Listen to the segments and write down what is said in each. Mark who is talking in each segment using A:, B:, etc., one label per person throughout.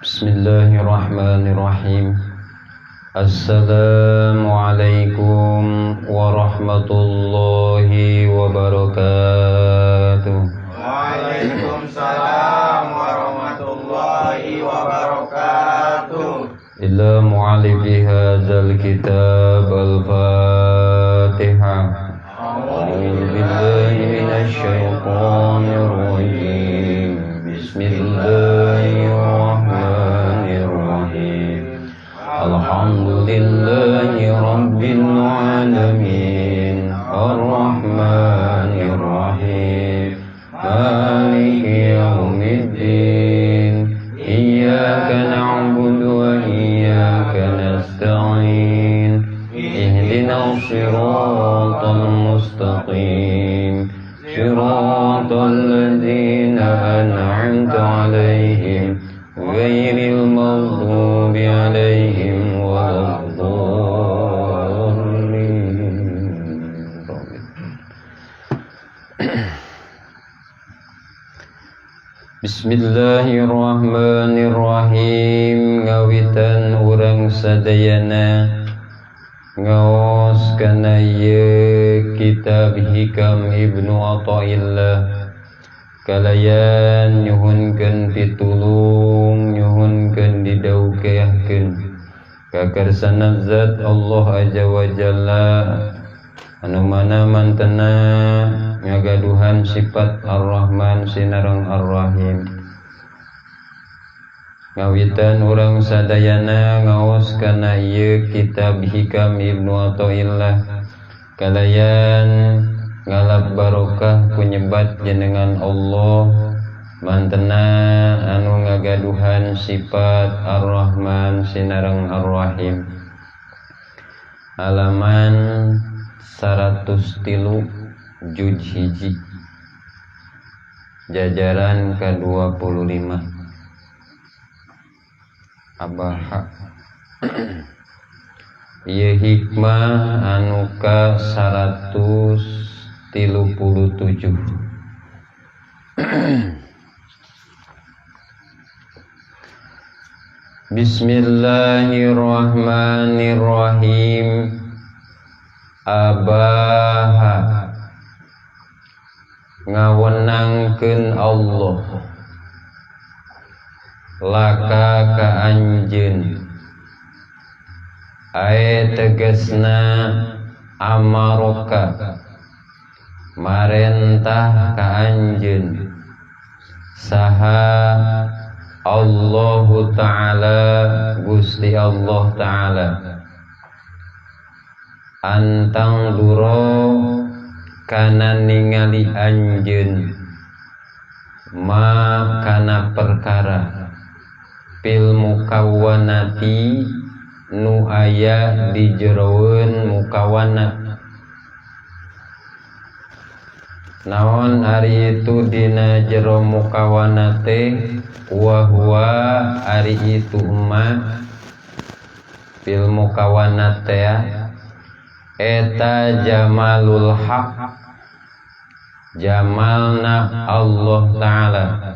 A: Bismillahirrahmanirrahim. Assalamualaikum warahmatullahi wabarakatuh.
B: Waalaikumsalam warahmatullahi wabarakatuh.
A: Ila mu'alifi hadzal kitab al-Fatihah. A'udzu billahi minasy syaithanir rajim. Bismillahirrahmanirrahim. Alhamdulillahi rabbil alamin. Ar-Rahmanir Rahim. Maliki yaumiddin. Iyyaka na'budu wa iyyaka nasta'in. Ihdinas siratal mustaqim. Siratal ladzina an'amta 'alaihim ghairil maghdubi 'alaihim waladdallin. Bismillahirrahmanirrahim. Ngawitan urang sadayana ngaos kana ieu kitab Hikam Ibnu Athaillah, kalayan nyuhunkeun pitulung, nyuhunkeun didaukeahkeun ka karsana zat Allah Azza wa Jalla anu mana mantena ngagaduhan sifat Ar-Rahman sinareng Ar-Rahim. Ngawitan urang sadayana ngaos kana ieu kitab Hikam Ibnu Athaillah, kalayan ngalap barokah kunyebat jenengan Allah mantena anu ngagaduhan sifat Ar-Rahman sinareng Ar-Rahim. Halaman 103 juz hiji jajaran ke-25 abaha. Ieu hikmah anu ka 137. Bismillahirrahmanirrahim. Abaha ngawenangkeun Allah laka ka anjeun, ae tegasna amaroka marentah ka anjeun saha Allahu Ta'ala Gusti Allah Ta'ala antang duro kana ningali anjeun ma kana perkara fil mukawwanati nu aya di jeroeun mukawana. Naon ari itu dina jero mukawana teh? Wa huwa ari itu ma fil mukawana teh eta jamalul haq, jamalna Allah Ta'ala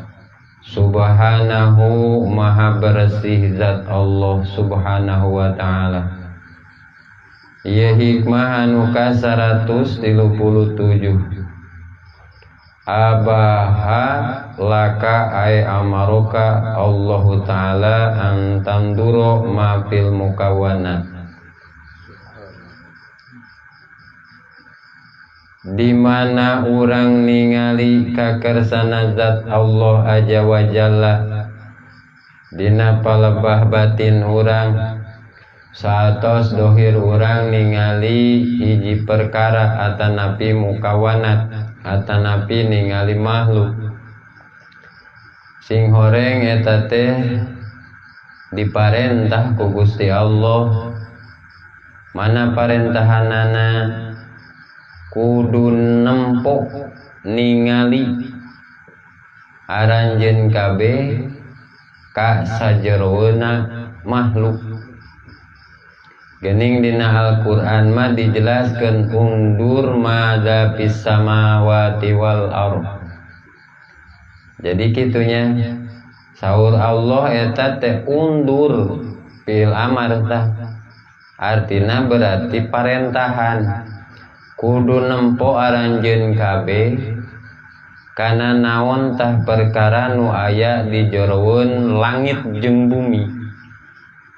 A: subhanahu, maha bersih zat Allah subhanahu wa ta'ala. Ieu hikmah anu ka 137. Abaha laka ay amaroka Allah Ta'ala antanduro ma fil mukawanat. Di mana urang ningali kakersana zat Allah Azza wa Jalla dina palebah batin urang, saatos dohir urang ningali hiji perkara atanapi mukawanat, atanapi ningali makhluk. Sing horeng eta teh diparentah ku Gusti Allah. Mana parentahanana? Kudu nempok ningali aranjeun kabeh ka sajeroeuna makhluk. Geuning dina Al-Qur'an mah dijelaskeun undur madza fis samawati wal ardh. Jadi kitunya Saur Allah eta teh undur fil amar tah. Artina berarti parentahan. Kudu nempo aranjeun kabeh kana naon tah perkara nu aya di jeroeun langit jeung bumi.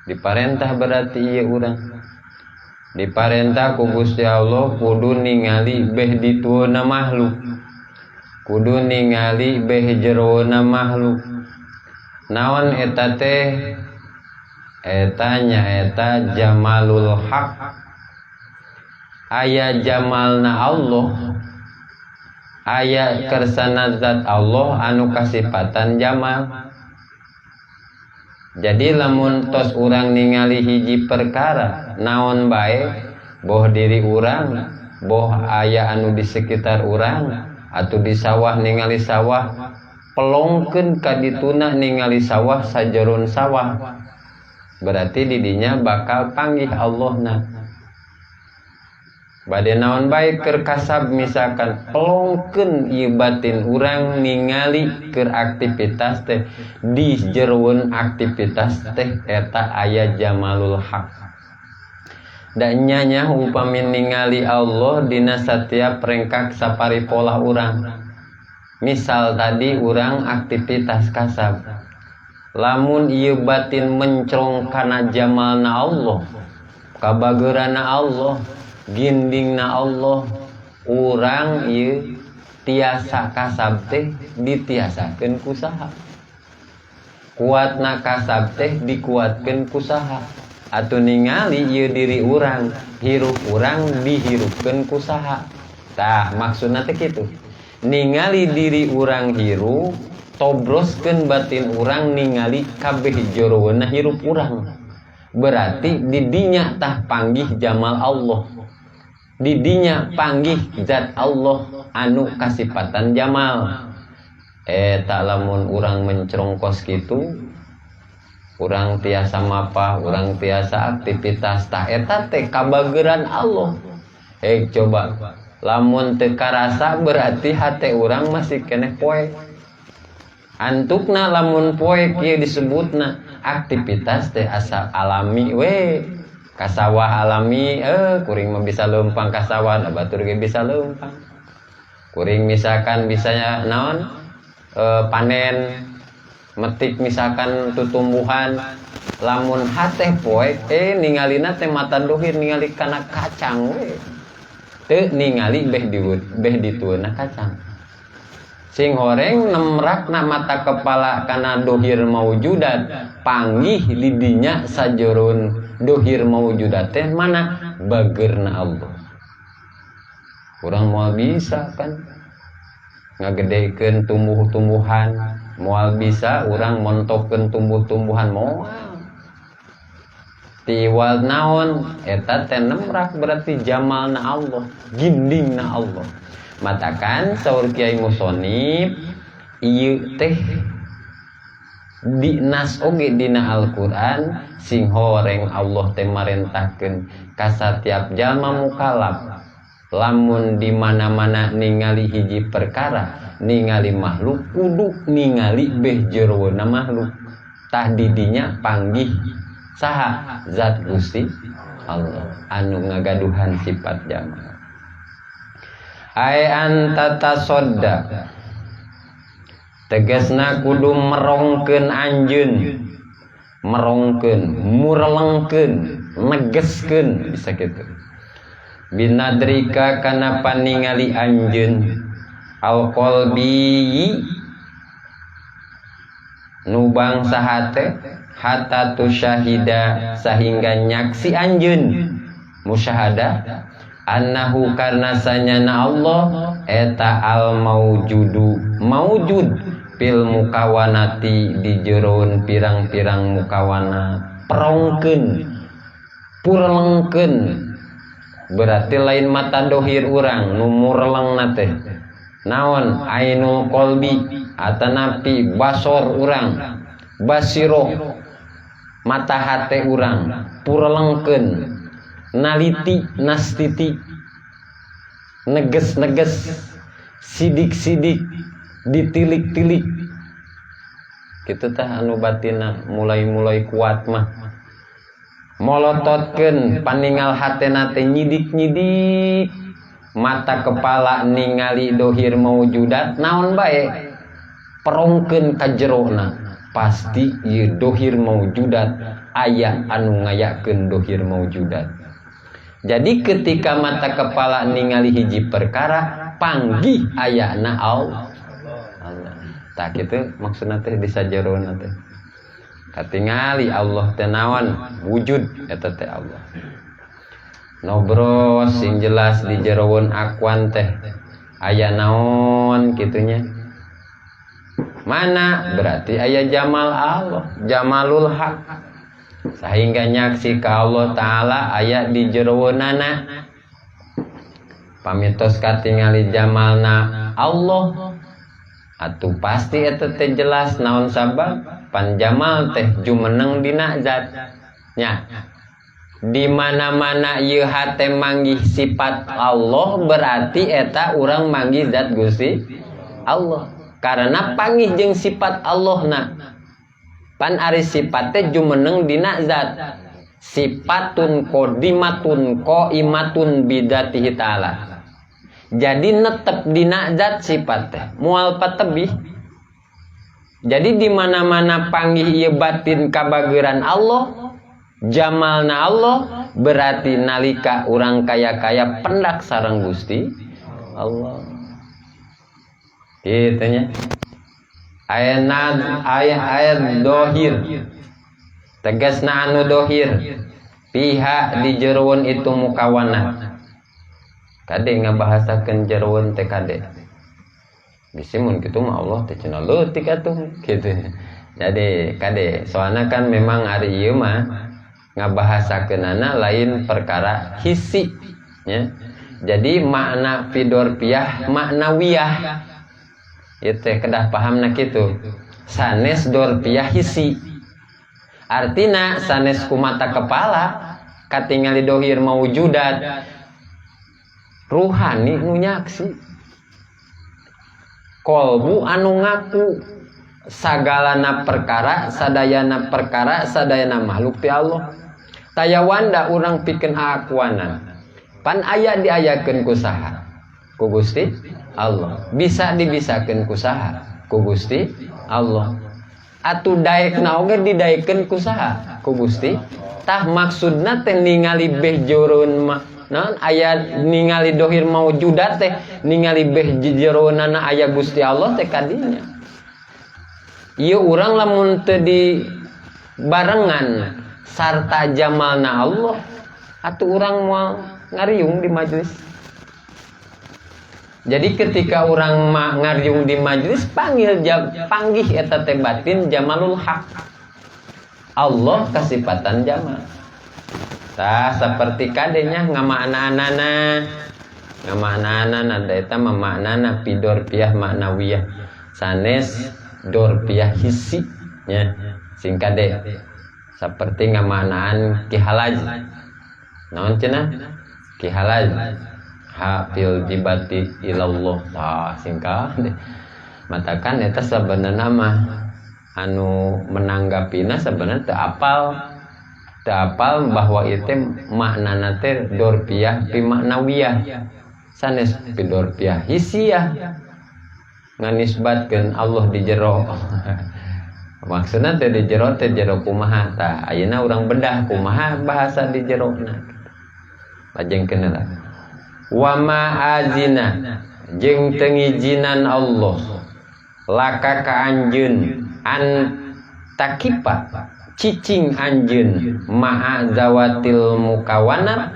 A: Diparentah berarti ieu urang. Diparentah ku Gusti Allah kudu ningali beh ditueuna makhluk. Kudu ningali beh jeroeuna makhluk. Naon eta teh? Eta nyaeta jamalul haq. Aya jamalna Allah, aya kersana zat Allah anu kasifatan jamal. Jadi lamun tos urang ningali hiji perkara naon bae, boh diri urang, boh aya anu di sekitar urang, atuh di sawah ningali sawah, pelongkeun ka dituna ningali sawah sajeron sawah. Berarti didinya bakal panggih Allahna. Bade naon bae keur kasab misalkan pelongkeun ieu batin urang ningali keur aktivitas teh di jeroeun aktivitas teh eta aya jamalul haq. Da nyanya upami ningali Allah dina satiap rengkak saparipola urang. Misal tadi urang aktivitas kasab. Lamun ieu batin mencrong kana jamalna Allah, kabageurana Allah, gindingna Allah, urang ieu tiasa kasab teh ditiasakeun ku saha? Kuatna kasab teh dikuatkeun ku saha? Atuh ningali ieu diri urang, hirup urang dihirupkeun ku saha? Tah maksudna teh kitu. Ningali diri urang hirup, tobroskeun batin urang ningali kabeh jeroeuna hirup urang. Berarti didinya tah panggih jamal Allah. Didinya panggih zat Allah anu kasifatan jamal. Eta lamun urang mencrongkos kitu, urang tiasa mapa, urang tiasa aktivitas tah eta teh kabageuran Allah. Coba lamun teu karasa berarti hate urang masih keneh poek. Antukna lamun poek ieu disebutna aktivitas teh asa alami we. Kasawah alami, kuring mah bisa leumpang kasawah, da batur ge bisa leumpang. Kuring misalkan bisa naon? Panen, metik misalkan tutumbuhan, lamun hate poek, ningalina teh mata dohir ningali kana kacang we. Teu ningali beh ditueuna kacang. Sing horeng nemrakna mata kepala kana dohir maujudat, panggih lidinya sajeroen dohir maujudat teh mana bageurna Allah. Urang moal bisa kan ngagedekeun tumbuh-tumbuhan, moal bisa urang montokkeun tumbuh-tumbuhan moal. Tiwal naon eta teh nemrak berarti jamalna Allah, gindingna Allah. Matakan saur Kiai Musonib ieu teh di nas oge dina Al-Qur'an sing horeng Allah teh marentahkeun ka satiap jalma mukallaf lamun di mana-mana ningali hiji perkara ningali makhluk kudu ningali beh jeroeuna makhluk tah didinya panggih saha zat Gusti Allah anu ngagaduhan sifat jamal. Ai anta tasodda tegasna kudu merongkeun anjeun, merongkeun, murelengkeun, negeskeun bisa kitu. Binadrika kana paningali anjeun alqalbi nubang sahate hatta tusyahida sehingga nyaksi anjeun musyahadah annahu karna sanyana Allah eta al maujudu maujud fil mukawanati di jeroen pirang-pirang mukawana perongkeun purelengkeun berarti lain mata dohir urang nu murelengna teh naon ainul qalbi atanapi basor urang basiroh mata hate urang purelengkeun naliti nastiti neges-neges sidik-sidik ditilik-tilik kitu tah anu batinna mulai kuat mah molototkeun paningal hatena teh nyidik-nyidik mata kepala ningali dohir maujudat naon bae perongkeun ka jerona pasti ieu dohir maujudat aya anu ngayakeun dohir maujudat. Jadi ketika mata kepala ningali hiji perkara panggih ayana Allah. Tak kitu maksudna teh di sajerona teh. Katingali Allah teh naon wujud eta teh Allah. Nobros sing jelas di jeroun akuan teh aya naon kitunya. Mana berarti aya jamal Allah, jamalul haq. Sehingga nyaksi ka Allah Ta'ala aya di jerounana. Pamitos katingali jamalna Allah atuh pasti eta teh jelas naon sabab pan jamal teh jumeneng dina zat nya. Di mana-mana ieu hate manggih sifat Allah berarti eta urang manggih zat Gusti Allah. Karena panggih jeung sifat Allahna. Pan ari sifat teh jumeneng dina zat. Sifatun qodimatun qaimatun bidzatihi ta'ala. Jadi netep dina zat sifat teh moal patebih. Jadi di mana-mana panggih ieu batin kabageuran Allah, jamalna Allah berarti nalika urang kaya-kaya pendak sareng Gusti Allah. Kitu nya. Ayat dohir. Tegasna anu dohir. Pihak di jeroun itu mukawanat. Kade ngabahasakeun jeroun teh kade. Bisi mun kitu mah Allah teh cenah leutik atuh kitu. Jadi kade soalna kan memang ari ieu mah ngabahasakeunana lain perkara hisi nya. Jadi makna fidorpiyah maknawiyah. Ieu teh kedah pahamna kitu. Sanes dorpiyah hisi. Artina sanes ku mata kepala katingali dohir maujudat ruhani nu nyaksi. Kolbu anu ngaku sagalana perkara sadayana makhluk ti Allah. Tayawanda urang pikeun akuanan. Pan aya diayakeun ku saha? Ku Gusti Allah. Bisa dibisakeun ku saha? Ku Gusti Allah. Atuh daekna oge didaekeun ku saha? Ku Gusti. Tah maksudna teh ningali beh jorun naon aya ningali dohir maujudat teh ningali beh jerounana aya Gusti Allah teh kadinya. Ieu urang lamun teu di barengan sarta jamalna Allah atuh urang moal ngariung di majelis. Jadi ketika orang ngariung di majelis panggih eta teh batin jamalul haq. Allah kasifatan jamal. Tah seperti kadenya ngamakna-anana ada eta maknana pidorpiyah maknawiyah. Sanes dorpiyah hisi nya sing kade. Seperti ngamaknaan kihalaj. Naon cenah? Kihalaj. Hafil jibati ilallah tah singkat matakan eta sebenarnya mah anu menanggapina sebenarnya teu apal bahwa itu maknana teh dorpiyah pi maknawiyah sanes pi dorpiyah hisiyah nganisbatkeun Allah di jero maksudna teh di jero teh jero kumaha tah ayeuna urang bedah kumaha bahasa di jerona lajengkeun lah. Wa ma'azina jeung tengijinan Allah laka ka anjeun an takipa cicing anjeun ma'a zawatil mukawanat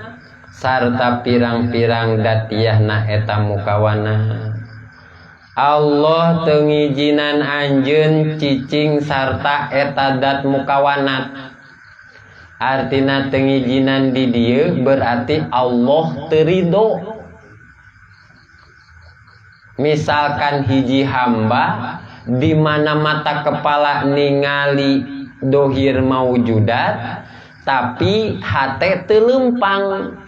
A: sarta pirang-pirang datiyahna eta mukawanat. Allah tengijinan anjeun cicing sarta eta dat mukawanat. Artina tengijinan di dieu berarti Allah terido. Misalkan hiji hamba di mana mata kepala ningali dohir maujudat tapi hate teu lempang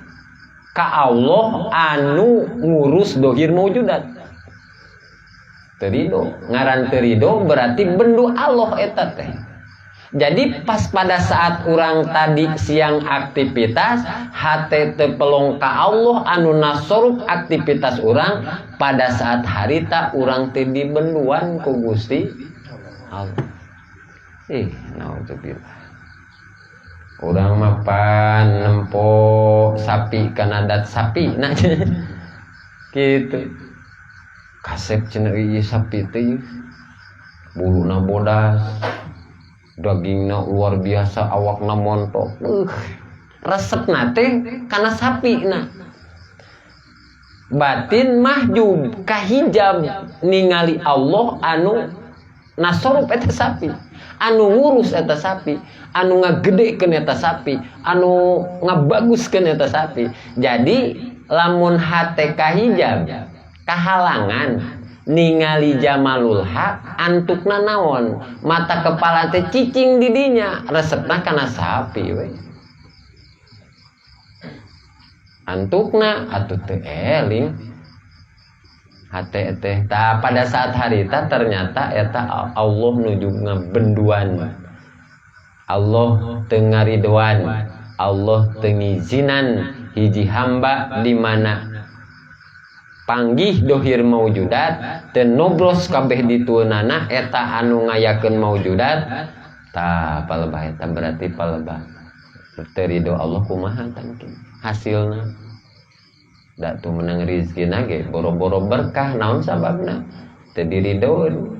A: ka Allah anu ngurus dohir maujudat. terido. Ngaran terido berarti bendu Allah eta teh. Jadi pas pada saat orang tadi siang aktivitas hate teu pelong ka Allah anu nasoruk aktivitas orang, pada saat harita orang teh dibenduan ku Gusti Allah. Naudzubillah. Urang mapan nempo sapi kana adat sapi nah gitu. Kasep cenah ieu sapi teh buluna bodas, dagingna luar biasa, awakna montok. Resepna teh kana sapina. Batin mahjub kahijab ningali Allah anu nasorup eta sapi, anu ngurus eta sapi, anu ngagedekeun eta sapi, anu ngabaguskeun eta sapi. Jadi lamun hate kahijab kahalangan ningali jamalul haq, antukna naon, mata kepala teh cicing di dinya, resepna kana sapi we. Antukna atuh teu eling hate teh. Tah pada saat harita ternyata eta Allah nuju ngabenduan, Allah teu ngaridoan, Allah teu ngizinan hiji hamba di mana panggih dohir maujudat teu noblos kabeh ditueunana eta anu ngayakeun maujudat. Tah palebah eta berarti palebah teu ridho Allah kumaha tangking hasilna. Da tuh menang rizkina ge boro-boro berkah, naon sababna teu diridoeun,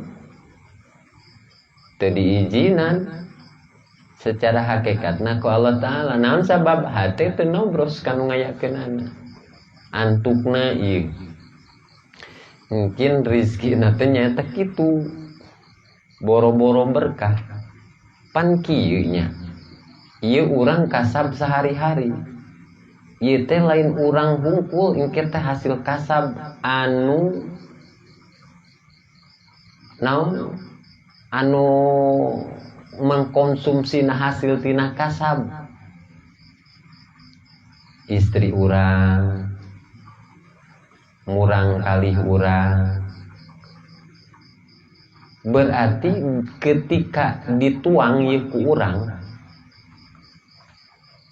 A: teu diizinan secara hakikatna ku Allah Ta'ala. Naon sabab hate teu nobros kanu ngayakeunana, antukna ieu. Mungkin rizkina teh nyaeta kitu, boro-boro berkah. Pan kieu nya, ieu urang kasab sehari-hari. Ieu teh lain urang hungkul engke teh hasil kasab anu naon, anu mengkonsumsina hasil tina kasab. Istri urang, murang kalih urang. Berarti ketika dituang ieu ku urang,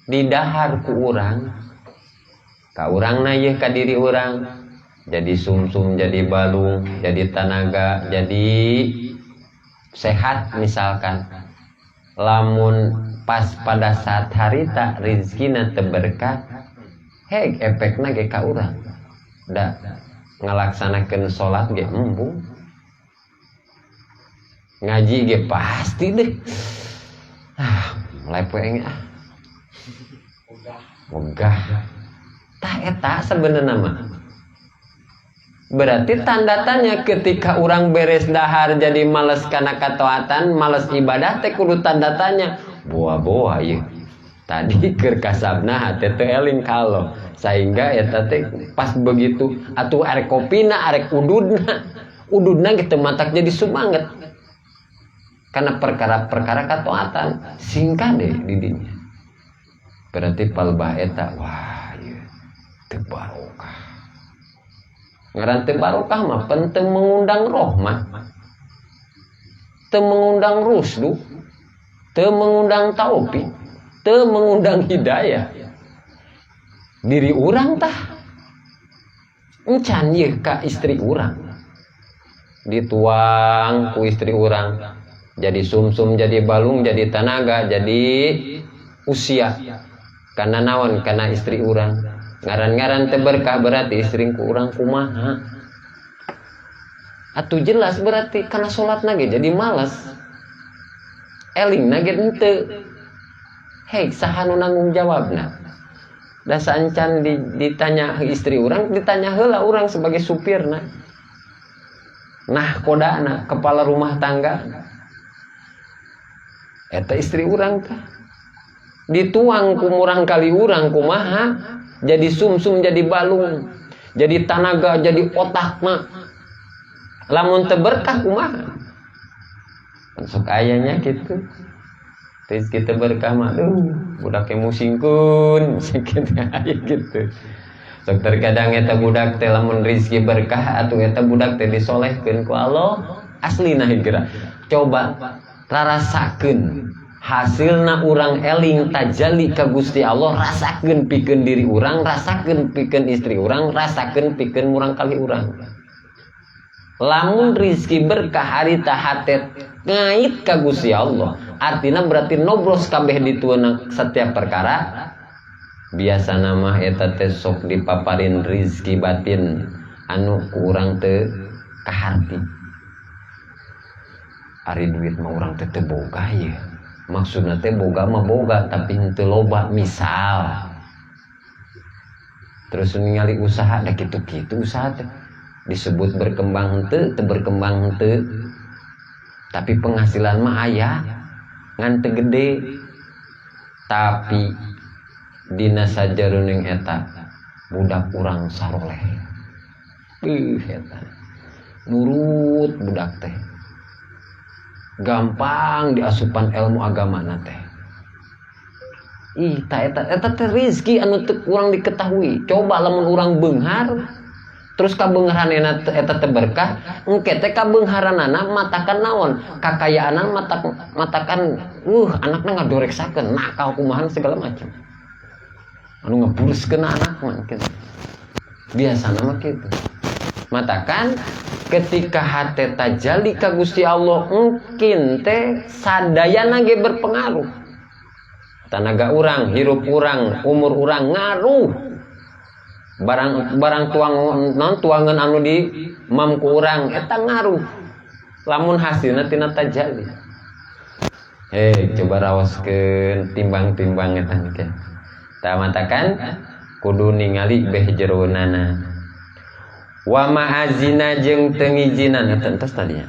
A: didahar ku urang, ka urangna ieu ka diri urang, jadi sumsum, jadi balung, jadi tanaga, jadi sehat misalkan. Lamun pas pada saat harita rizkina teu berkah, heg efekna ge ka urang. Da ngalaksanakeun salat ge embung, ngaji ge pasti deh lepeng megah. Tah eta sebenarnya mah berarti tanda tanya ketika orang beres dahar jadi males kana kataatan, males ibadah teh kudu tanda tanya boa-boa ieu tadi keur kasabna hate teu eling kalau, sehingga eta teh pas begitu atuh arek kopina arek ududna gitu matak jadi sumanget karena perkara-perkara kataatan singkat deh di dinya. Berarti palbah eta wah teu barokah. Ngaran teu barokah mah penting mengundang rahmat, teu mengundang rusdu, teu mengundang taufik, teu mengundang hidayah. Diri urang tah encan ieu ka istri urang, dituang ku istri urang, jadi sumsum, jadi balung, jadi tanaga, jadi usia. Karena naon? Karena istri urang. Ngaran-ngaran teu berkah berarti istringku urang kumaha. Atuh jelas berarti karena salatna ge jadi malas. Elingna ge henteu. Hei, saha nu nanggung jawabna? Da sancan ditanya istri urang, ditanya heula urang sebagai supirna. Nah, kodana kepala rumah tangga. Eta istri urang tah. Dituang ku murang kali urang kumaha? Jadi sumsum, jadi balung, jadi tanaga, jadi otak mah. Lamun teu berkah kumaha? Sok ayanya gitu. Terus kita berkah mah, budak musingkeun, sakit aya gitu. sok terkadang eta budak teh lamun rizki berkah atuh eta budak teh disolehkeun ku Allah aslina hijrah. Coba rarasakeun hasilna urang eling tajalli ka Gusti Allah, rasakeun pikeun diri urang, rasakeun pikeun istri urang, rasakeun pikeun urang kali urang. Lamun rizki berkah harita hate ngait ka Gusti Allah, artina berarti nobros kabeh ditueuna setiap perkara. Biasa nama eta teh sok dipaparin rizki batin anu ku urang teu kaharti. Ari duit mah urang teh teu boga ye. Maksudna teh boga mah boga tapi henteu loba misal. Terus ningali usaha da kitu-kitu usaha teh disebut berkembang henteu, teu berkembang henteu. Tapi penghasilan mah aya ngan teu gede. Tapi dina sajareuning eta budak urang saroleh. Eta nurut budak teh. Gampang diasupan ilmu agamana teh. Eta teh rezeki anu teu urang diketahui. Coba lamun urang beunghar terus kabeungharanna eta teh berkah, engke teh kabeungharanana matakan naon? Kakayaanna matakan anakna ngadoreksakeun, nakal kumahan segala macam. Anu ngeburskeun anak mah kitu. Biasana mah kitu. Matakan ketika hate tajalli ka Gusti Allah mungkin teh sadayana ge berpengaruh. Tanaga urang, hirup urang, umur urang ngaruh. Barang tuangan anu di mamku urang eta ngaruh. Lamun hasilna tina tajalli. Coba rawaskeun timbang-timbang eta teh. Tah matakan kudu ningali beh jerounana. Wa ma'azina jeung teu ngijinan eta entos tadinya.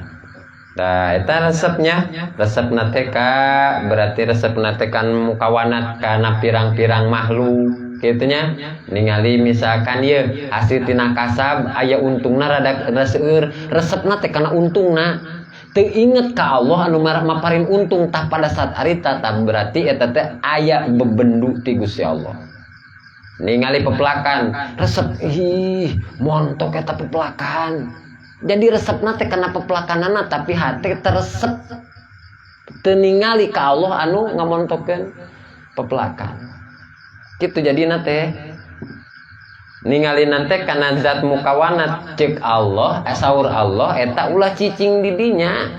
A: Tah eta resepnya, resepna teh berarti resepna teh kan mukawanat kana pirang-pirang makhluk kitu nya. Ningali misalkan ieu hasil tina kasab aya untungna rada seueur, resepna teh kana untungna. Teu inget ka Allah anu maparin untung tah pada saat arita tah berarti eta teh aya bebendu ti Gusti Allah. Ningali peplakan, resep montok eta peplakan. Jadi resepna teh kana peplakanana tapi hate teresep. Teu ningali ka Allah anu ngamontokeun peplakan. Kitu jadina teh. Ningali nante kana zat mukawanat cek Allah saur Allah eta ulah cicing di dinya,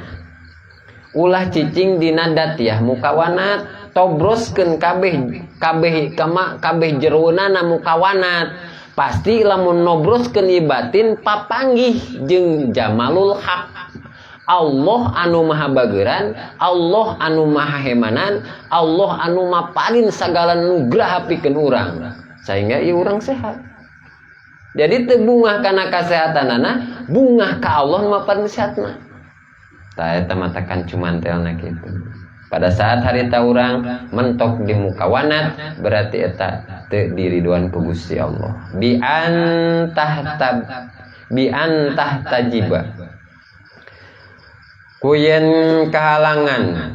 A: ulah cicing dina datiyah mukawanat tobroskeun kabeh jerounana mukawanat pasti lamun nobroskeun ibatin papanggih jeung jamalul haq Allah anu maha bageuran, Allah anu maha hemanan, Allah anu maparin sagala nugrah pikeun urang sehingga ieu urang sehat. Jadi teu bungah kana kasehatanana, bungah ka Allah maparin sehatna. Tah eta matakan cumantelna kitu. Pada saat harita urang mentok di mukawanat berarti eta teu diriduan ku Gusti Allah. Bi antah tajiba. Kuyen kahalangan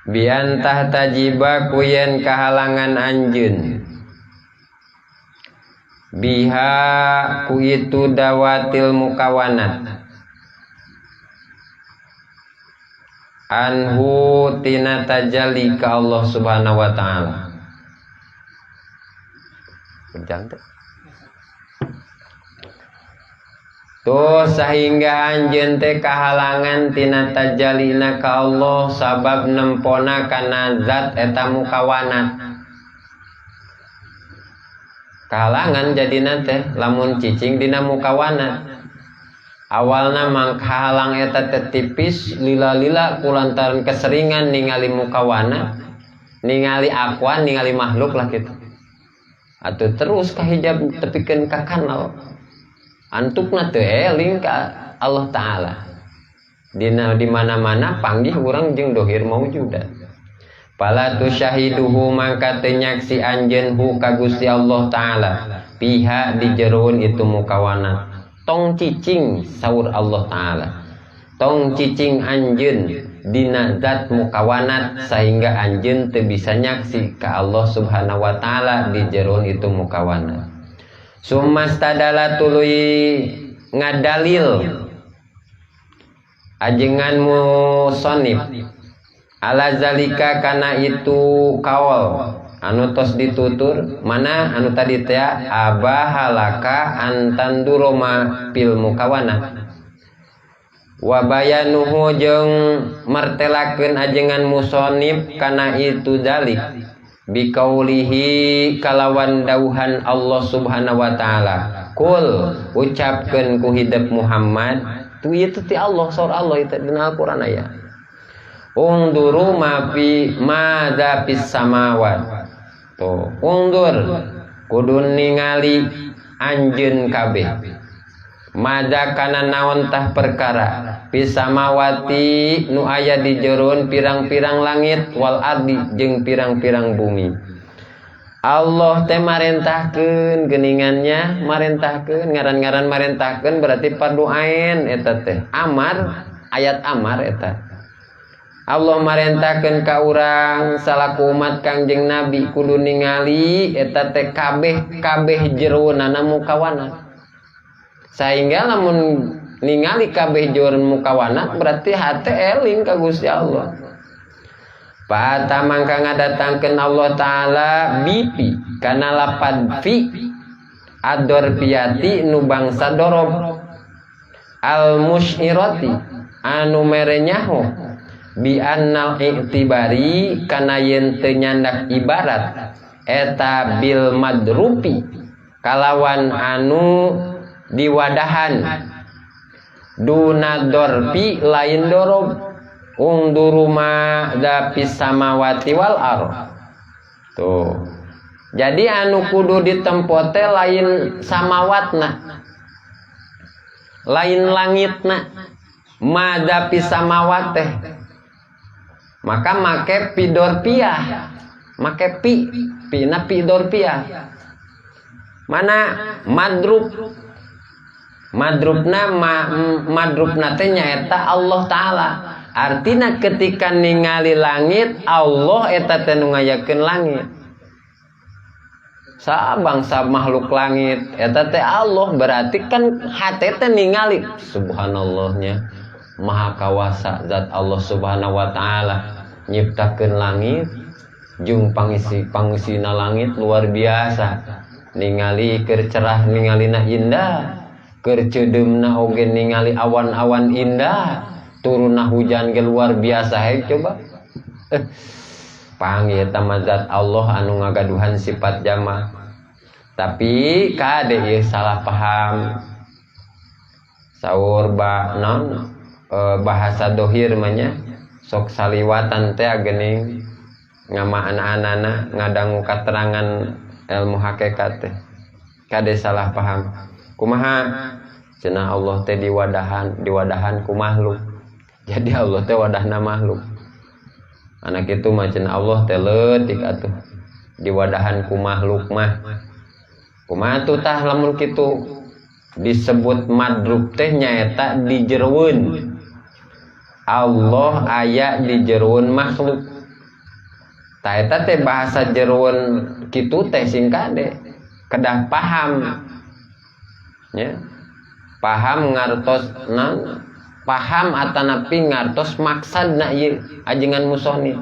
A: biantah tajiba kuyen kahalangan anjeun biha ku itu dawatil mukawanat anhu tina tajalli ka Allah subhanahu wa ta'ala. Tuh sehingga anjeun teh kahalangan tina tajallina ka Allah sabab nempona kana zat eta mukawanat. Kahalangan jadina teh lamun cicing dina mukawanat. Awalna manghalang eta teh tipis lila-lila kulantaran keseringan ningali mukawanat, ningali akuan, ningali makhluk lah gitu. Atuh terus kahijab tepikeun ka kanal. Antukna teu eling ka Allah Ta'ala. Dina di mana-mana panggih urang jeung dohir maujudat. Pala tu syahiduhu mangka teu nyaksi anjeun hu ka Gusti Allah Ta'ala. Piha di jeroun itu mukawanat. tong cicing saur Allah taala, tong cicing anjeun dina zat mukawanat sehingga anjeun teu bisa nyaksi ka Allah subhanahu wa taala di jeron itu mukawanat. Sumastadala tuluy ngadalil ajengan musonif ala zalika kana itu kaul anu tos ditutur mana anu tadi teh abahalaka antanduroma pil mukawana wa bayanuhu jeung martelakeun ajengan musonif kana itu dalik biqaulihi kalawan dauhan Allah subhanahu wa taala kul ucapkeun ku hidup Muhammad tu itu ti Allah saur Allah itu dina Al-Qur'an aya ungduru ma fi madza fis samawat tuh ungdur kudu ningali anjeun kabeh madza kana naon tah perkara fis samawati nu aya di jeroen pirang-pirang langit wal ardi jeung pirang-pirang bumi. Allah teh marentahkeun geuningannya marentahkeun ngaran-ngaran marentahkeun berarti fardu ain eta teh amar ayat amar eta. Allah marentahkeun ka urang salaku umat Kangjeng Nabi kudu ningali eta teh kabeh jeroanana mukawana. Sehingga lamun ningali kabeh jeroan mukawana berarti hate eling ka Gusti Allah. Pata mangka ngadatangkeun Allah taala bipi kana lapad fi ador piati nu bangsa dorob al musyirati anu merenyaho bi annal i'tibari kana yen teu nyandak ibarat eta bil madrupi kalawan anu diwadahan duna dorpi lain dorob ungduru ma dapis samawati wal ar tuh jadi anu kudu ditempo teh lain samawatna lain langitna ma dapis samawat teh maka make pidorpiah make pina pidorpiah mana madrubna teh nyaeta Allah taala. Artina ketika ningali langit Allah eta teh nu ngayakeun langit. Sabangsa makhluk langit eta teh Allah berarti kan hate teh ningali subhanallahnya maha kawasa zat Allah subhanahu wa taala nyiptakeun langit jeung pangisi-pangisina langit luar biasa ningali keur cerah ningalina indah keur cedeumna oge ningali awan-awan indah turunna hujan ge luar biasa he coba panggih eta mazat Allah anu ngagaduhan sifat jama tapi kade ieu salah paham saur bahasa dohir mah nya sok saliwatan teh geuning ngama anak-anana ngadangu katerangan ilmu hakikat teh kade salah paham kumaha cenah Allah teh diwadahan ku makhluk. Jadi Allah teh wadahna makhluk. Anak itu macam Allah teh leutik atuh diwadahan ku makhluk mah. Kumaha tuh tah lamun kitu disebut madrub teh nyaeta di jeroeun. Allah aya di jeroeun makhluk. Tah eta teh bahasa jeroeun kitu teh sing kade kedah paham. Ya. Paham ngartos paham atanapi ngartos maksadna ieu ajengan musonif.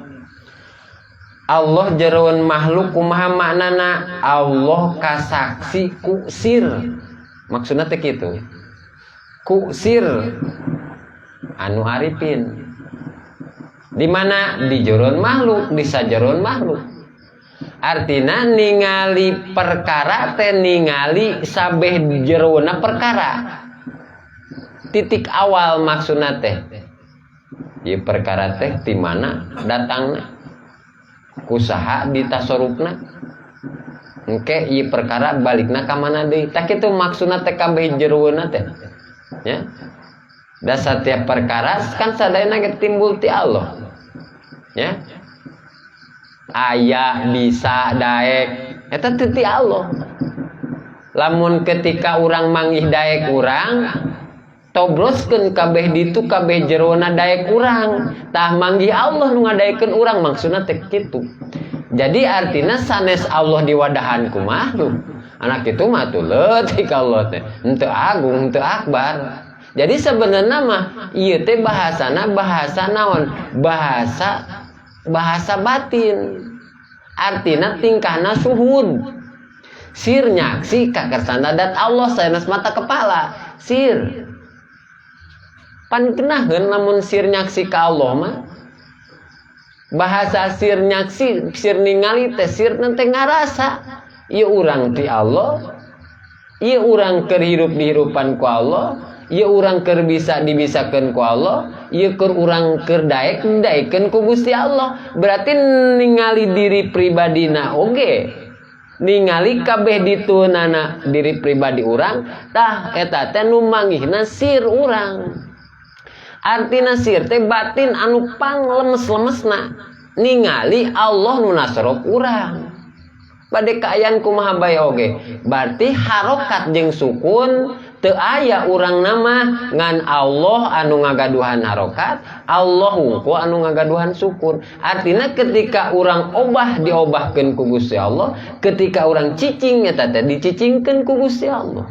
A: Allah jeroeun makhluk kumaha maknana Allah kasaksi ku sir. Maksudna teh kitu. Ku sir anu arifin. Di mana di jeroeun makhluk, di sajeroeun makhluk. Artina ningali perkara teh ningali sabeh jeroeuna perkara. Titik awal maksudna teh ieu perkara teh ti mana datangna kusaha ditasarufna engke ieu perkara balikna ka mana deui tah kitu maksudna teh kabeh jeroeuna teh ya da satiap perkara kan sadayana ge timbul ti Allah ya aya bisa daek eta teh ti Allah lamun ketika urang manggih daek urang tobroskeun kabeh ditu kabeh jerona daek urang tah manggih Allah nu ngadaekeun urang maksudna teh kitu. Jadi artinya sanes Allah diwadahan ku makhluk anak itu mah tuleut ka Allah teh henteu agung henteu akbar. Jadi sebenarnya mah ieu teh bahasana bahasa naon? Bahasa batin. Artina tingkahna suhud. Sir nyaksi ka kersana dat Allah sanes mata kepala. Sir. Pan kenaheun lamun sir nyaksi ka Allah mah. Bahasa sir nyaksi, sir ningali teh sir teh ngarasa. Ieu urang ti Allah. Ieu urang keur hirup dihirupan ku Allah. Ieu urang keur bisa dibisakeun ku Allah. Ieu keur urang keur daekeun ku Gusti Allah. Berarti ningali diri pribadina oge. Ningali kabeh ditueunana diri pribadi urang, tah eta teh nu manggihna sir urang. Artina sir teh batin anu panglemes-lemesna ningali Allah nu nasrok urang. Bade kaayaan kumaha bae oge. Berarti harokat jeung sukun teu aya urang nama ngan Allah anu ngagaduhan harokat, Allah hungku anu ngagaduhan sukun. Artina ketika urang obah diobahkeun ku Gusti Allah, ketika urang cicing eta teh dicicingkeun ku Gusti Allah.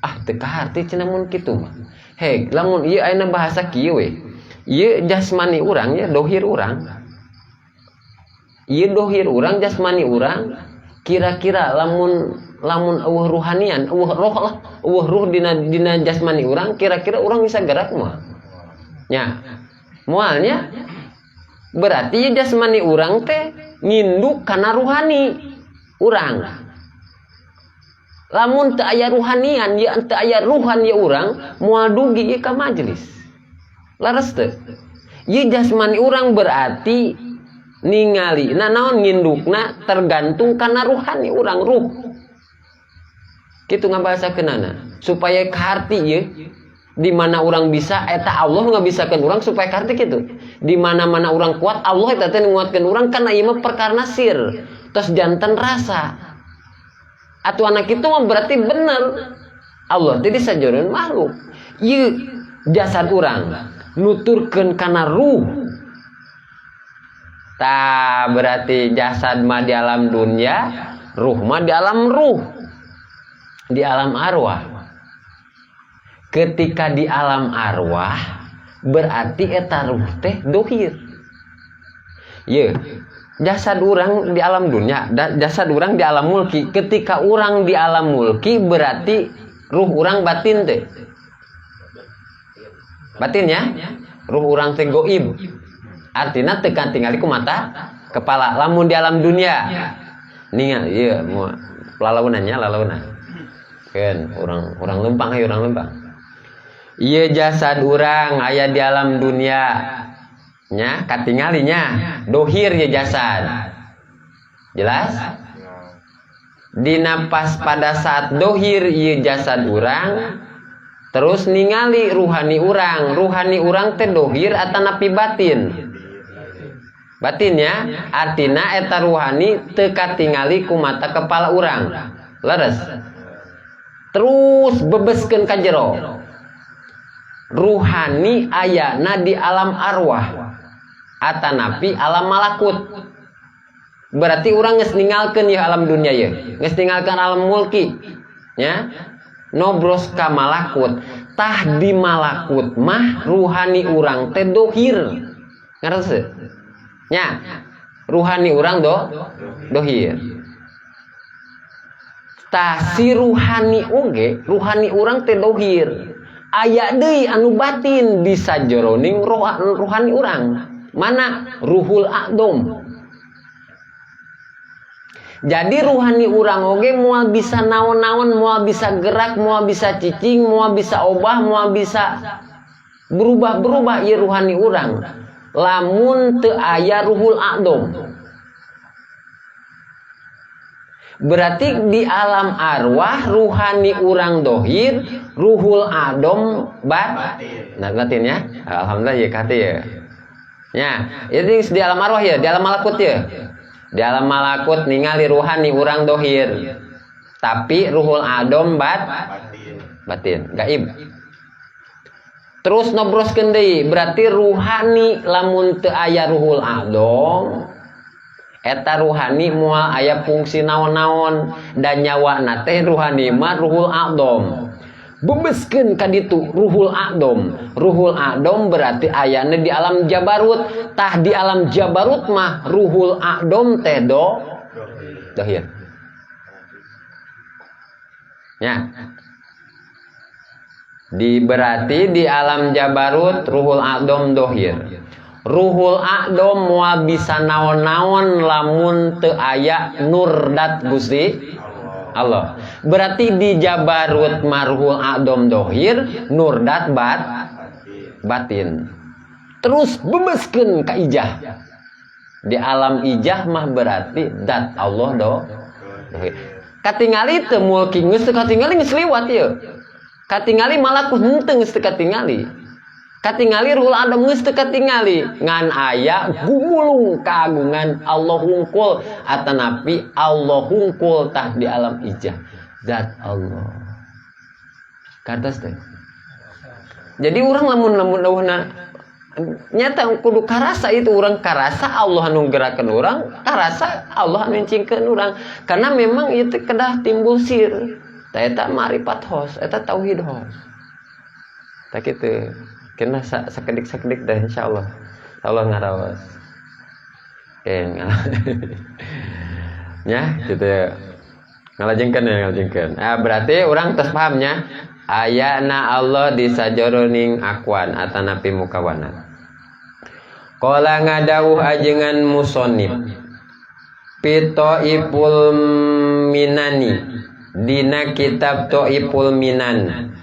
A: Ah teu kaharti cenah mun kitu mah. Hei, lamun ieu ayeuna bahasa kieu we. Ieu jasmani urang ya dohir urang. Ieu dohir urang jasmani urang. Kira-kira lamun eueuh ruhanian, eueuh roh lah, eueuh ruh dina jasmani urang, kira-kira urang bisa gerak moal. Nya. Moalnya berarti jasmani urang teh nginduk kana ruhani urang. Lamun teu aya ruhanian, ya teu aya ruhan ya urang, moal dugi ka majelis. Laras teu? Ieu jasmani urang berarti ningali naon ngindukna tergantung kana ruhani urang ruh. Kitu ngabahasakeunana supaya kaharti ieu di mana urang bisa eta Allah ngabisakeun urang supaya kaharti kitu. Di mana-mana urang kuat Allah eta teh nguatkeun urang kana ieu mah perkarna sir. Tos janten rasa. Atuh anak itu mah berarti bener Allah teh disajoreun makhluk. Ieu jasad urang nuturkeun kana ruh. Tah berarti jasad mah di alam dunia, ruh mah di alam ruh. Di alam arwah. Ketika di alam arwah berarti eta ruh teh dohir. Ieu jasad urang di alam dunia dan jasad urang di alam mulki. Ketika urang di alam mulki berarti ruh urang batin teh. Batin ya? Ruh urang teh goib. Artinya tekan tingali ku mata kepala. Lamun di alam dunia. Ningal ieu moal lalaunannya lalauna. Keun urang lempang urang lempang. Ieu jasad urang aya di alam dunia. Nya katingalinya dohir ya jasad. Jelas? Dina pas pada saat dohir ieu jasad urang terus ningali ruhani urang teh dohir atanapi batin. Batinnya artina eta ruhani teu katingali ku mata kepala urang. Leres. Terus bebeskeun ka jero. Ruhani ayana di alam arwah. Atanapi alam malakut. Berarti urang geus ninggalkeun ieu alam dunia ieu. Geus ninggalkeun alam mulki. Nya. Nobros ka malakut. Tah di malakut mah ruhani urang teh dohir. Ngartos teu? Nya. Ruhani urang dohir. Tah si ruhani oge, ruhani urang teh dohir. Aya deui anu batin di sajroning ruhani urang. Mana ruhul a'dom. Jadi ruhani urang oge moal bisa naon-naon, moal bisa gerak, moal bisa cicing, moal bisa obah, moal bisa berubah-berubah ieu ruhani urang. Lamun teu aya ruhul a'dom. Berarti di alam arwah ruhani urang dohir, ruhul a'dom batin ya. Alhamdulillah ya kate ya. Ya, ini di alam arwah ya, di alam malakut ya. Di alam malakut ningali ruhani urang dohir. Tapi ruhul adom batin, gaib. Terus nobroskeun deui, berarti ruhani lamun teu aya ruhul adom, eta ruhani moal aya fungsi naon-naon dan nyawana teh ruhani mah ruhul adom. Bebeskeun ka ditu ruhul adom. Ruhul adom berarti ayana di alam jabarut. Tah di alam jabarut mah ruhul adom teh dohir. Ya. Berarti di alam jabarut ruhul adom dohir. Ruhul adom moal bisa naon-naon lamun teu aya nurdat Gusti Allah. Berarti di jabarut marhul adom dohir, nurdat batin. Terus bebeskeun ka ijah. Di alam ijah mah berarti dat Allah dohir. Katingali teu mulki geus teu katingali geus liwat ieu. Katingali malakut henteu geus teu katingali. Katingali ruhul adom geus teu katingali. Ngan aya gumulung kagungan Allah hungkul atanapi Allah hungkul tah di alam ijah. Zat Allah. Kartos teh. Jadi urang lamun dawuhna nyata kudu karasa itu urang karasa Allah anu gerakeun urang, karasa Allah anu encingkeun urang. Karena memang ieu teh kedah timbul sir. Tah eta ma'rifat hos, eta tauhid hos. Tah kitu. Kena sakedik-sakedik dah insyaallah. Allah ngaraos. Ya, gitu ya. Ngalajengkeun. Berarti orang tos pahamnya ayana Allah di sajroning akwan atanapi mukawanat. Qala ngadawuh ajengan musannif. Pitoipul minani dina kitab Toipul Minan.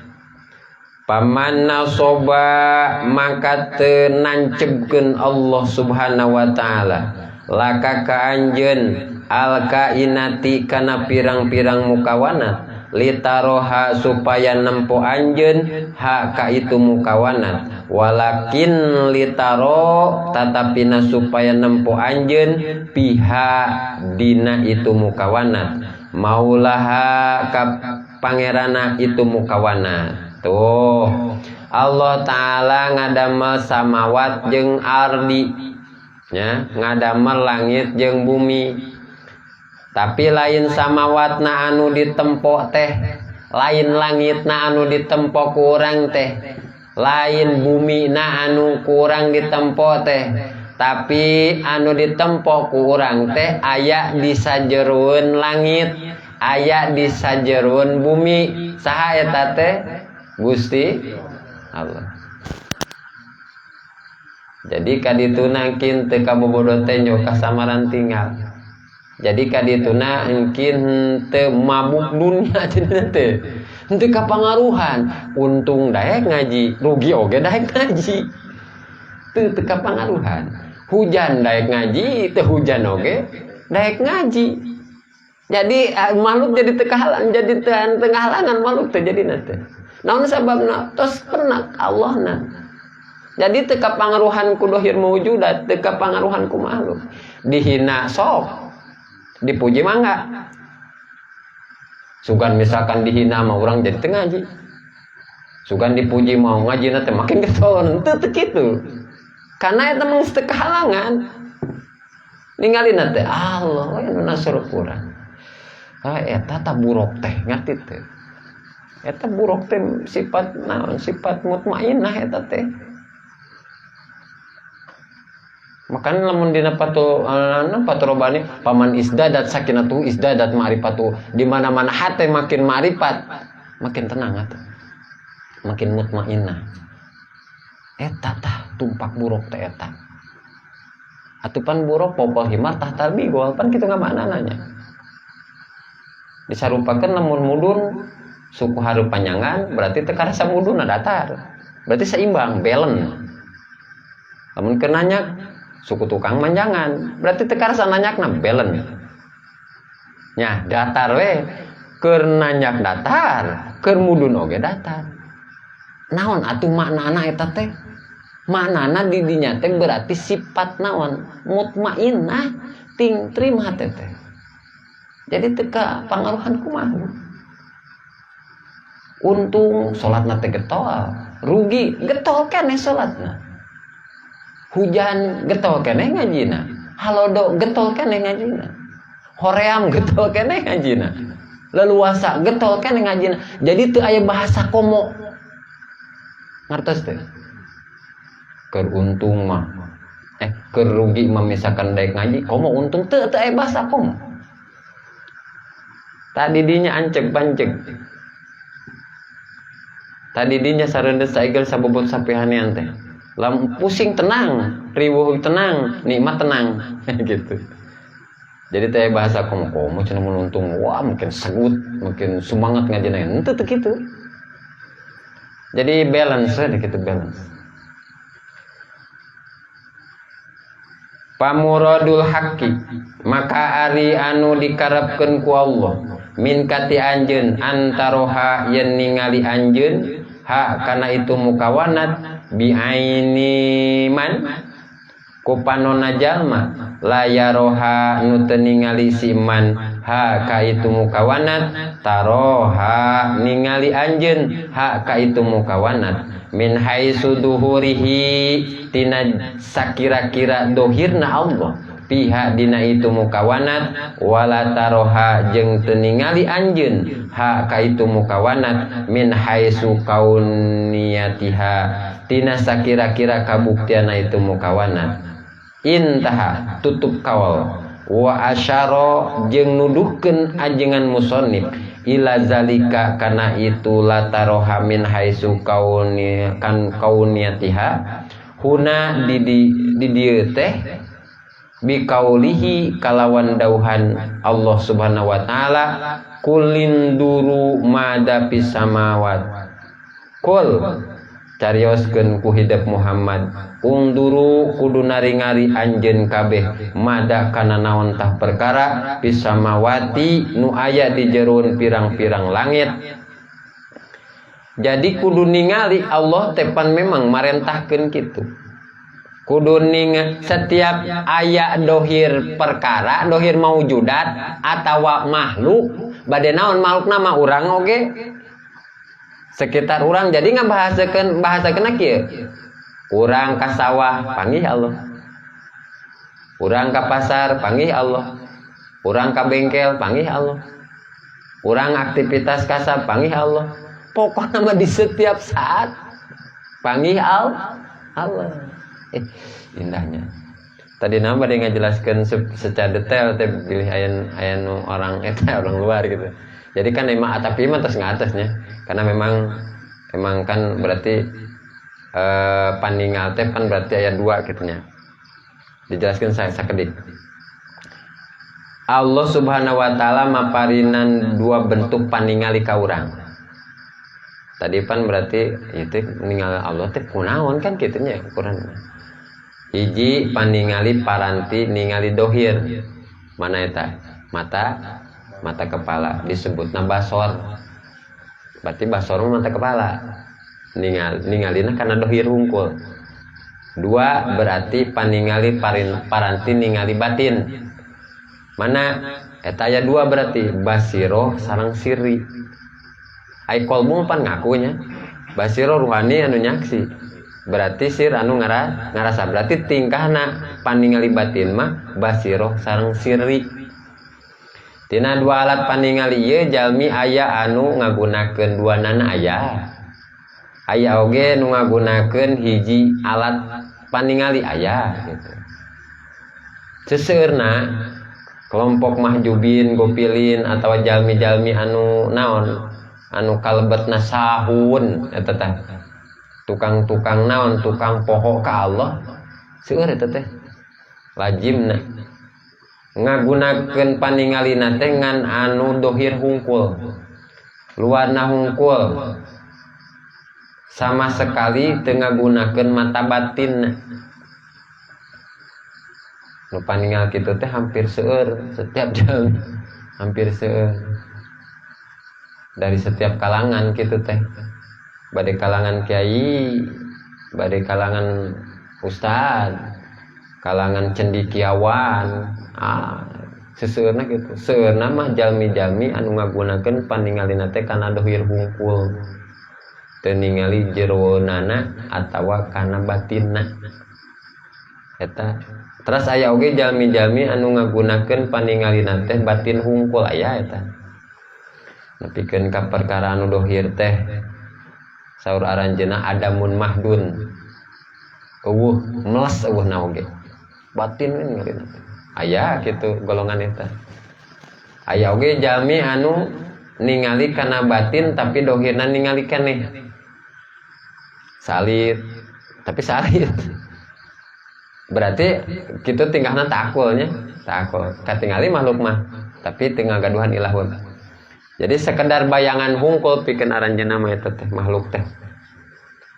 A: Paman nasoba maka teu nancebkeun Allah Subhanahu wa taala laka ka anjeun al kainati kana pirang-pirang mukawanat litaroha supaya nempo anjeun ha ka itu mukawanat walakin litaro tatapina supaya nempo anjeun piha dina itu mukawanat maulaha ka pangerana itu mukawanat. Tuh Allah Ta'ala ngadamel samawat jeung ardi ya, ngadamel langit jeung bumi. Tapi lain samawatna anu ditempo teh, lain langitna anu ditempo ku urang teh, lain bumina anu kurang ditempo teh. Tapi anu ditempo ku urang teh aya di sajeroeun langit, aya di sajeroeun bumi. Saha eta teh? Gusti Allah. Jadi kadituna engkin teu kabobodo teh nyo kasamaran tinggal. Jadi kadituna engkin teu mabuk dunia cenah teh. Henteu kapangaruhan, untung daek ngaji, rugi oge daek ngaji. Teu kapangaruhan. Hujan daek ngaji, teu hujan oge daek ngaji. Jadi makhluk jadi teu kahalangan, jadi teu ngahalangan makhluk teh jadina teh. Naon sababna? Tos penak Allahna. Jadi teu kapangaruhan ku dohir mawujudat, teu kapangaruhan ku makhluk. Dihina sok, dipuji mah enggak. Sugan misalkan dihina mah urang jadi teu ngaji. Sugan dipuji mau ngajina teh makin getol, teu kitu. Karena eta mah teu kahalangan. Ningalina teh Allah anu nasruh urang. Eta taburok teh ngerti teh. Eta buruk teh sifat naon sifat mutmainnah eta teh. Makanya lamun dina paturobani paman isdadat sakinatu isdadat ma'rifatu, di mana-mana hate makin ma'rifat makin tenang atuh. Makin mutmainnah. Eta tah tumpak buruk teh eta. Atupan buruk popol himar tah tabigol pan kitu ngamanananya. Disarupakeun lamun mudun suku harup panjangan berarti teu karasa muduna datar. Berarti seimbang, balance. Lamun keur nanyak suku tukang manjangan, berarti teu karasa nanyakna balance. Nya, datar we keur nanyak datar, keur mudun oge datar. Naon atuh maknana eta teh? Maknana di dinya teh berarti sifat naon? Mutmainnah, ting terima teh. Jadi teka pangaruhan kumaha. Untung salatna teh getol, rugi getol keneh salatna. Hujan getol keneh ngajina, halodo getol keneh ngajina, hoream getol keneh ngajina, leluasa getol keneh ngajina. Jadi teu aya bahasa komo. Ngartos teh? Keur untung mah, keur rugi mah misalkan daek ngaji, komo untung teu aya bahasa komo. Tadi dinya anceg panceg. Tadi dinya sareundeut saigel sabobot sapehanean teh. Lam pusing tenang, riweuh tenang, nikmat tenang gitu. Jadi teh bahasa komo-komo cenah mun untung wah mungkin segut, mungkin semangat ngajina henteu teh kitu. Jadi balance deh gitu balance. Pamuradul haqqi maka ari anu dikarepkeun ku Allah min kati anjeun antaroha yen ningali anjeun ha kana itu mukawanat bi aini man ku panonna jalma la yaroha nu teu ningali si man ha ka itu mukawanat taroha ningali anjeun ha ka itu mukawanat min haitsu duhurihi tina sakira-kira dohirna Allah pihak dina itu mukawanat wala taroha jeung teu ningali anjeun ha ka itu mukawanat min haitsu kauniyatiha tina sakira-kira kabuktiana itu mukawanat intaha tutup kawal wa asyara jeung nuduhkeun ajengan musannif ila zalika kana itu lataroha min haitsu kauniyatiha huna di dieu teh bi kaulihi kalawan dauhan Allah Subhanahu wa taala kulinduru madapis samawat kul carioskeun ku hidup Muhammad unduru kudu nari-ngari anjeun kabeh mada kana naon tah perkara bisamawati nu aya di jeroen pirang-pirang langit. Jadi kudu ningali Allah tepan memang marentahkeun kitu. Kudu ningali setiap aya dohir perkara, dohir maujudat atawa makhluk, bade naon makhlukna mah urang oge. Sekitar urang jadi ngabahasakeun kieu. Urang ka sawah panggih Allah. Urang ka pasar panggih Allah. Urang ka bengkel panggih Allah. Urang aktivitas kasab panggih Allah. Pokoknya mah di setiap saat panggih Allah. Indahnya. Tadi nama dia ngajelaskeun secara detail teh pilih aya orang eta orang luar gitu. Jadi kan emang tapi mah terus ngatasnya. Karena memang kan berarti paningal teh kan berarti ayat 2 gitunya. Dijelaskan saya sakedik. Allah Subhanahu wa taala maparinan 2 bentuk paningali ka urang. Tadi pan berarti itu ningali Allah teh kunaon kan gitunya ukuran. Hiji paningali paranti ningali dohir. Mana eta? Mata kepala disebutna basor. Berarti basor mata kepala. Ningalina karena dohir hungkul. 2 berarti paningali paranti ningali batin. Mana eta aya 2 berarti basiro sareng sirri. Ai kolbu pan ngakunya. Basiro ruhani anu nyaksi. Berarti sir anu ngarasa berarti tingkahna paningali batin mah basiro sareng sirri. Tina 2 alat paningali ieu jalmi aya anu ngagunakeun 2 nana aya. Aya oge nu ngagunakeun hiji alat paningali aya gitu. Seseueurna kelompok mahjubin, gopilin atawa jalmi-jalmi anu naon anu kalebetna sahun eta teh. Tukang-tukang naon tukang poho ka Allah. Seueur eta teh. Lajimna ngagunakeun paningalina teh ngan anu dohir hungkul. Luarna hungkul. Sama sekali teu ngagunakeun mata batin. Nu paningal kitu teh hampir seueur setiap jam, hampir seueur. Dari setiap kalangan kitu teh. Bade kalangan kiai, bade kalangan ustad, kalangan cendikiawan, Seseueurna kitu. Seueurna mah jalmi-jalmi anu ngagunakeun paningalina teh kana dohir hungkul. Teu ningali jeroanana atawa kana batinna. Eta. Terus aya oge jalmi-jalmi anu ngagunakeun paningalina teh batin hungkul aya eta. Nepikeun ka perkara anu dohir teh saur aranjeunna adamun mahdun. Eueuh meles eueuhna oge. Batin we ningalina teh. Aya kitu golongan eta. Aya oge jalmi anu ningali kana batin tapi dohirna ningali keneh. Salit, tapi salit. Berarti kitu tingkahna takulnya, takul. Katingali makhluk mah, tapi teu ngagaduhan ilahun. Jadi sekedar bayangan hungkul pikeun aranjeunna mah eta teh makhluk teh.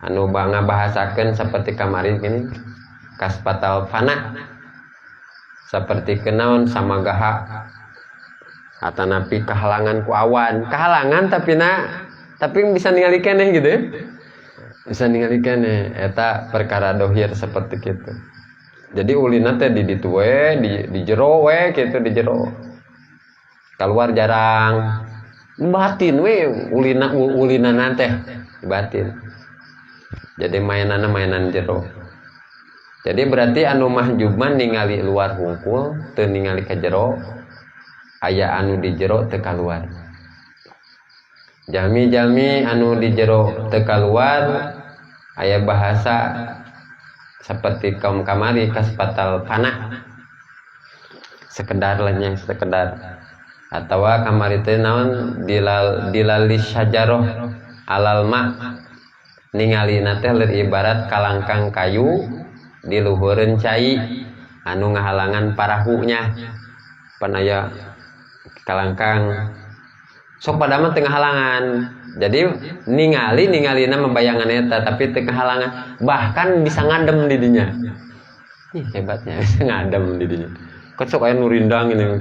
A: Anu ngabahasakeun saperti kamarin gini, kaspatal fana. Seperti kenaon sama gaha atanapi kehalangan ku awan kehalangan tapi bisa ningali keneh gitu ya. Bisa ningali keneh eta perkara dohir seperti gitu. Jadi ulina teh di ditu we di jero we kitu di jero keluar jarang batin we ulina teh batin. Jadi mainan jero. Jadi berarti anu mahjubman ningali luar hungkul teu ningali ka jero, aya anu di jero teu kaluar. Jalmi-jalmi anu di jero teu kaluar aya bahasa seperti kaum kamari kaspatal fana. Sekedar lenyeng sekedar. Atawa kamari teh naon dilalis syajaroh alal ma. Ningalina teh lir ibarat kalangkang kayu di luhureun cai anu ngahalangan parahunya panaya kalangkang sok pada mah teu ngahalangan. Jadi ningalina membayangan eta tapi teu ngahalangan, bahkan bisa ngadem di dinya. Ih hebatnya bisa ngadem di dinya. Kok sok aya nu rindang ini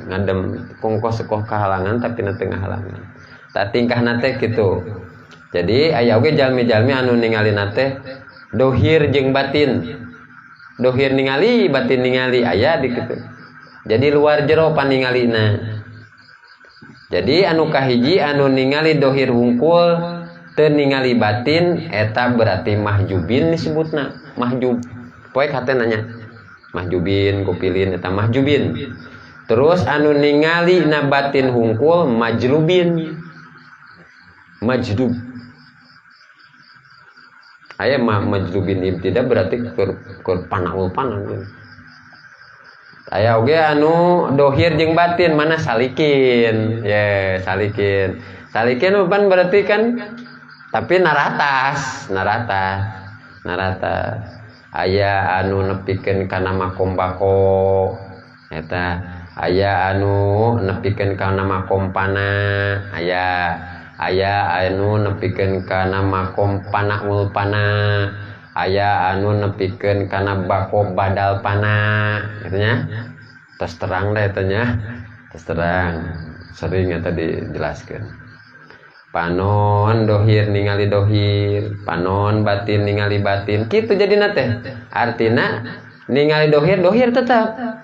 A: ngadem kongkos sekoh kahalangan tapi teu ngahalangan. Tah tingkahna teh kitu. Jadi aya oge jalmi-jalmi anu ningalina teh dohir jeung batin. Dohir ningali, batin ningali aya di kitu. Jadi luar jero paningalina. Jadi anu kahiji anu ningali dohir hungkul teu ningali batin eta berarti mahjubin disebutna. Mahjub. Poek hate nanya. Mahjubin kupilin eta mahjubin. Terus anu ningali na batin hungkul majlubin. Majdub. Aya majlubin ibtida berarti keur panaul panang. Aya oge anu dohir jeung batin mana salikin. Ye, salikin. Salikin pan berarti kan tapi naratas. Aya anu nepikeun kana makom bako eta. Aya anu nepikeun kana makom pana, aya anu nepikeun kana makom panaul pana, aya anu nepikeun kana bako badal pana gitu nya. Tos terang da eta nya. Tos terang. Sering eta dijelaskeun. Panon dohir ningali dohir, panon batin ningali batin. Kitu jadina teh. Artina ningali dohir tetap.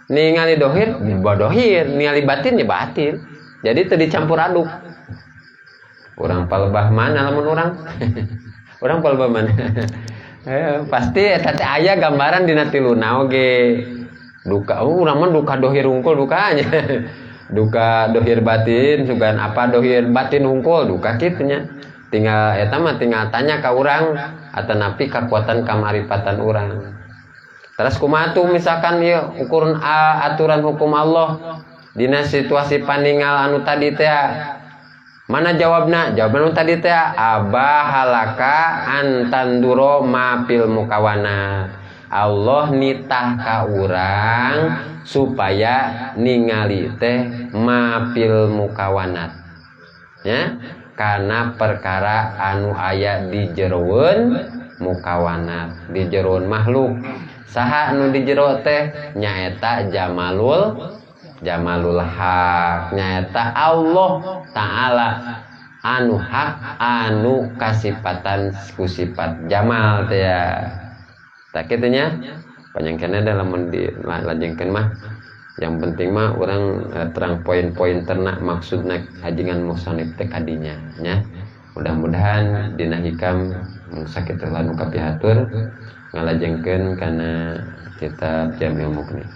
A: Ningali dohir bodohir, ningali batin ya batin. Jadi teu dicampur aduk. Urang palebah mana lamun urang? Urang palebah mana? Pasti eta teh aya gambaran dina tiluna oge. Duka urang mah duka dohir hungkul dukanya. Duka dohir batin sugan apa dohir batin hungkul duka kitu nya. Tinggal eta mah tinggal tanya ka urang atanapi kakuatan kamaripatan urang. Terus kumaha tuh misalkan ieu ukur aturan hukum Allah dina situasi paningal anu tadi teh mana jawabna? Jawaban anu tadi teh abahalaka antanduro mapil mukawana. Allah nitah ka urang supaya ningali teh mapil mukawanat. Ya, kana perkara anu aya di jeroeun mukawanat, di jeroeun makhluk. Saha anu di jero teh nyaeta Jamalul Haq, nyaeta Allah Ta'ala anu hak anu kasifatan ku sifat jamal teh ya. Tak kitu nya. panyangkena dalam lajengkeun mah yang penting mah orang terang poin-poin ternak maksudna hajingan musannif teh kadinya nya. Mudah-mudahan dina hikam sakitu lanu kapihatur ngalajengkeun kana kitab Jami'ul Mughni.